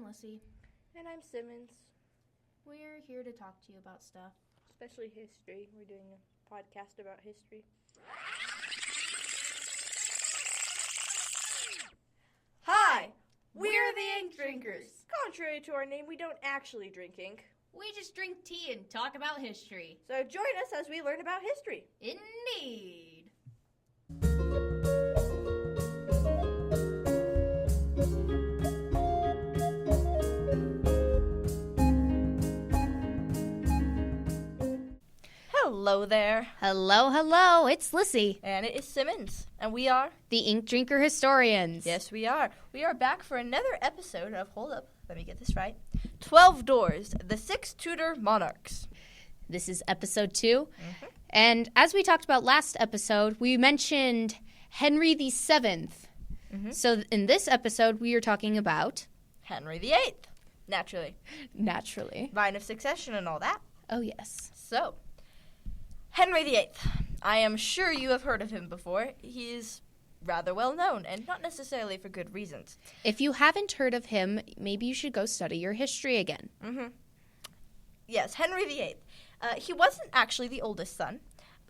I'm Lissie. And I'm Simmons. We're here to talk to you about stuff. Especially history. We're doing a podcast about history. Hi! We're the Ink Drinkers. Contrary to our name, we don't actually drink ink. We just drink tea and talk about history. So join us as we learn about history. Indeed. Hello there. Hello. It's Lissie. And it is Simmons. And we are the Ink Drinker Historians. Yes, we are. We are back for another episode of, hold up, let me get this right, 12 Doors, the Six Tudor Monarchs. This is episode 2. Mm-hmm. And as we talked about last episode, we mentioned Henry VII. Mm-hmm. So in this episode, we are talking about Henry VIII. Naturally. Line of succession and all that. Oh, yes. So, Henry VIII. I am sure you have heard of him before. He is rather well known, and not necessarily for good reasons. If you haven't heard of him, maybe you should go study your history again. Mm-hmm. Yes, Henry VIII. He wasn't actually the oldest son.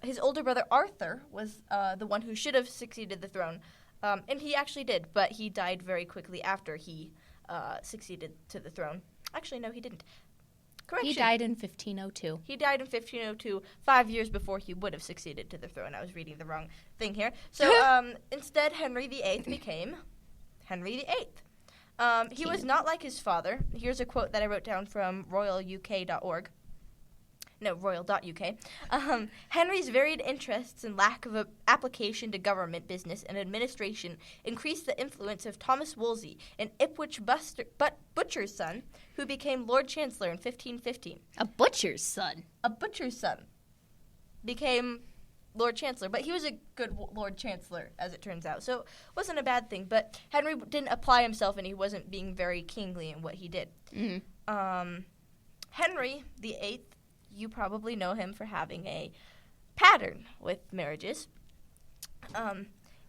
His older brother Arthur was the one who should have succeeded the throne, and he actually did, but he died very quickly after he succeeded to the throne. Actually, no, he didn't. Correction. He died in 1502. He died in 1502, 5 years before he would have succeeded to the throne. I was reading the wrong thing here. So instead, Henry VIII became Henry VIII. He was not like his father. Here's a quote that I wrote down from royaluk.org. No, royal.uk. Henry's varied interests and lack of application to government, business, and administration increased the influence of Thomas Wolsey, an Ipswich butcher's son, who became Lord Chancellor in 1515. A butcher's son? A butcher's son became Lord Chancellor, but he was a good Lord Chancellor, as it turns out. So it wasn't a bad thing, but Henry didn't apply himself, and he wasn't being very kingly in what he did. Mm-hmm. Henry VIII, you probably know him for having a pattern with marriages.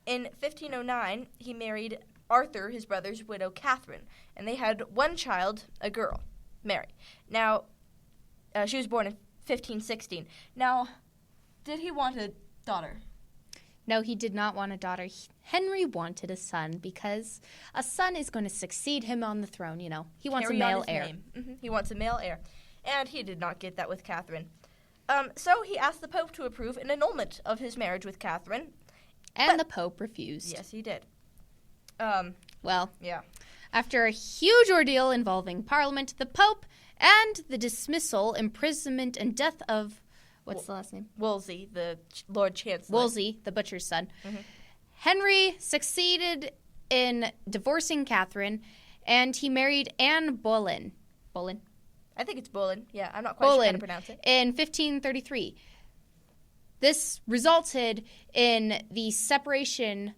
In 1509, he married Arthur, his brother's widow, Catherine, and they had one child, a girl, Mary. Now, she was born in 1516. Now, did he want a daughter? No, he did not want a daughter. Henry wanted a son because a son is going to succeed him on the throne, you know. He wants a male heir. Mm-hmm. He wants a male heir. And he did not get that with Catherine. So he asked the Pope to approve an annulment of his marriage with Catherine. And the Pope refused. Yes, he did. Yeah. After a huge ordeal involving Parliament, the Pope, and the dismissal, imprisonment, and death of, what's the last name? Wolsey, the Lord Chancellor. Wolsey, the butcher's son. Mm-hmm. Henry succeeded in divorcing Catherine, and he married Anne Boleyn. I think it's Boleyn. Yeah, I'm not quite sure how to pronounce it. In 1533. This resulted in the separation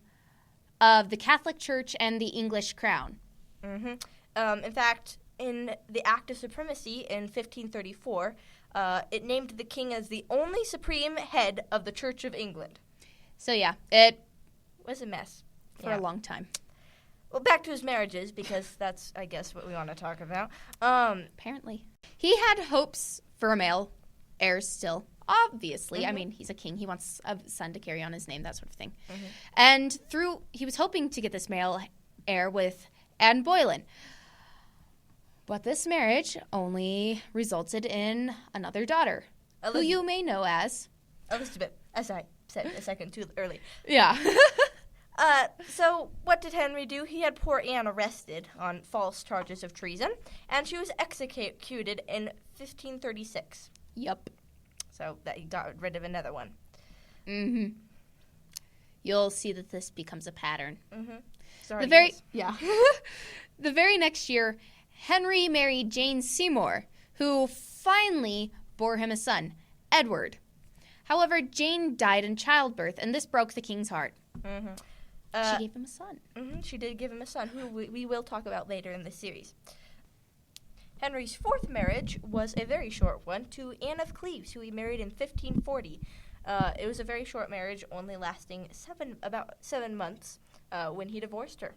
of the Catholic Church and the English crown. Mm-hmm. In fact, in the Act of Supremacy in 1534, it named the king as the only supreme head of the Church of England. So yeah, it was a mess. For a long time. Well, back to his marriages, because that's, I guess, what we want to talk about. Apparently. He had hopes for a male heir still, obviously. Mm-hmm. I mean, he's a king. He wants a son to carry on his name, that sort of thing. Mm-hmm. And he was hoping to get this male heir with Anne Boleyn. But this marriage only resulted in another daughter, who you may know as Elizabeth, as I said a second too early. Yeah. So what did Henry do? He had poor Anne arrested on false charges of treason, and she was executed in 1536. Yep. So that he got rid of another one. Mm-hmm. You'll see that this becomes a pattern. Mm-hmm. Sorry. The very next year, Henry married Jane Seymour, who finally bore him a son, Edward. However, Jane died in childbirth, and this broke the king's heart. Mm-hmm. She gave him a son. Mm-hmm, she did give him a son, who we will talk about later in this series. Henry's fourth marriage was a very short one to Anne of Cleves, who he married in 1540. It was a very short marriage, only lasting about 7 months when he divorced her.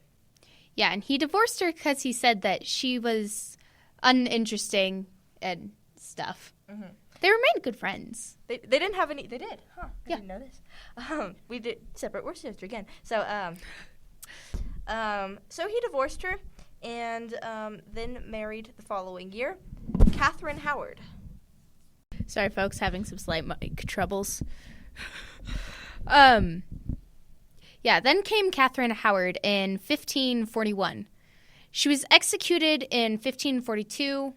Yeah, and he divorced her because he said that she was uninteresting and stuff. Mm-hmm. They remained good friends. They didn't have any. They did, huh? I yeah. didn't know this. We did separate work history again. So, so he divorced her, and then married the following year, Catherine Howard. Sorry, folks, having some slight mic troubles. Yeah, then came Catherine Howard in 1541. She was executed in 1542,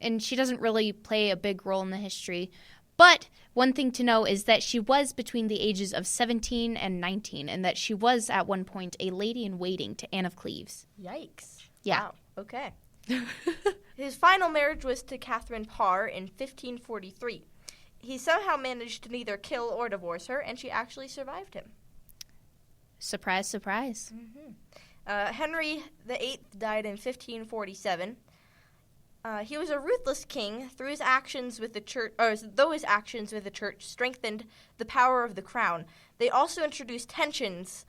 and she doesn't really play a big role in the history. But one thing to know is that she was between the ages of 17 and 19, and that she was at one point a lady-in-waiting to Anne of Cleves. Yikes. Yeah. Wow. Okay. His final marriage was to Catherine Parr in 1543. He somehow managed to neither kill or divorce her, and she actually survived him. Surprise, surprise. Mm-hmm. Henry VIII died in 1547. He was a ruthless king. Though his actions with the church strengthened the power of the crown, they also introduced tensions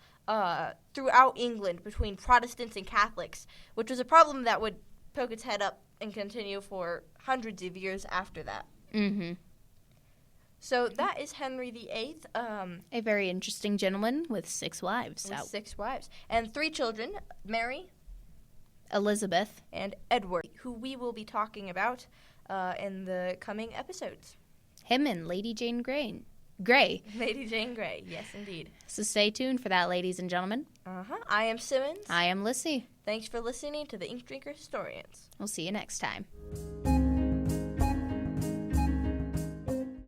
throughout England between Protestants and Catholics, which was a problem that would poke its head up and continue for hundreds of years after that. Mm-hmm. So that is Henry VIII. A very interesting gentleman with 6 wives. With 6 wives. And 3 children, Mary, Elizabeth, and Edward, who we will be talking about in the coming episodes. Him and Lady Jane Grey. Lady Jane Grey, yes, indeed. So stay tuned for that, ladies and gentlemen. I am Simmons. I am Lissie. Thanks for listening to the Ink Drinker Historians. We'll see you next time.